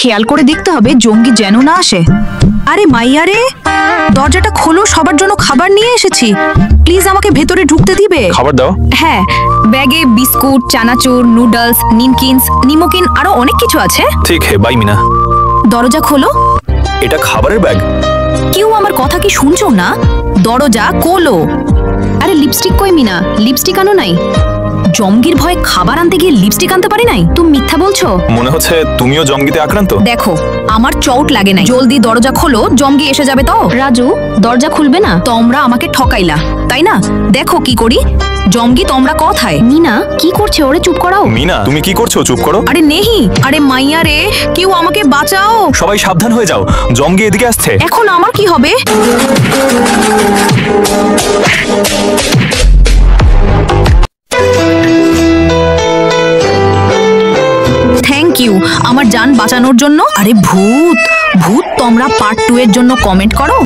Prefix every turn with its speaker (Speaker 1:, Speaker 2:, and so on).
Speaker 1: খেয়াল করে দেখতে হবে জঙ্গি যেন না আসে। আরে মাইয়া রে, দরজাটা খোলো, সবার জন্য খাবার নিয়ে এসেছি, প্লিজ আমাকে ভেতরে ঢুকতে দিবে?
Speaker 2: খাবার দাও।
Speaker 1: হ্যাঁ, ব্যাগে বিস্কুট, চানাচুর, নুডলস, নিমকিনস, নিমকিন আরো অনেক কিছু আছে।
Speaker 2: ঠিক হে, বাই মিনা।
Speaker 1: দরজা খোলো।
Speaker 2: এটা খাবারের ব্যাগ?
Speaker 1: কেউ আমার কথা কি শুনছো না? দরজা খোলো। আরে লিপস্টিক কই মিনা? লিপস্টিক আনো নাই? জঙ্গির ভয়ে খাবার আনতে গিয়ে লিপস্টিক আনতে পারি নাই? তুমি মিথ্যা বলছো।
Speaker 2: মনে হচ্ছে তুমিও জঙ্গিতে আক্রান্ত।
Speaker 1: দেখো, আমার চোট লাগে নাই। জলদি দরজা খোলো, জঙ্গি এসে যাবে তো। রাজু, দরজা খুলবে না? তোমরা আমাকে ঠকাইলা, তাই না? দেখো কি করি। জঙ্গি তোমরা কোথায়? মিনা কি করছে? ওরে চুপ করাও।
Speaker 2: মিনা, তুমি কি করছো? চুপ করো।
Speaker 1: আরে নেহি, আরে মাইয়া রে, কেউ আমাকে বাঁচাও।
Speaker 2: সবাই সাবধান হয়ে যাও, জঙ্গি এদিকে আসছে।
Speaker 1: এখন আমার কি হবে? থ্যাংক ইউ আমার জান বাঁচানোর জন্য। আরে ভূত ভূত তোমরা পার্ট 2 এর জন্য কমেন্ট করো।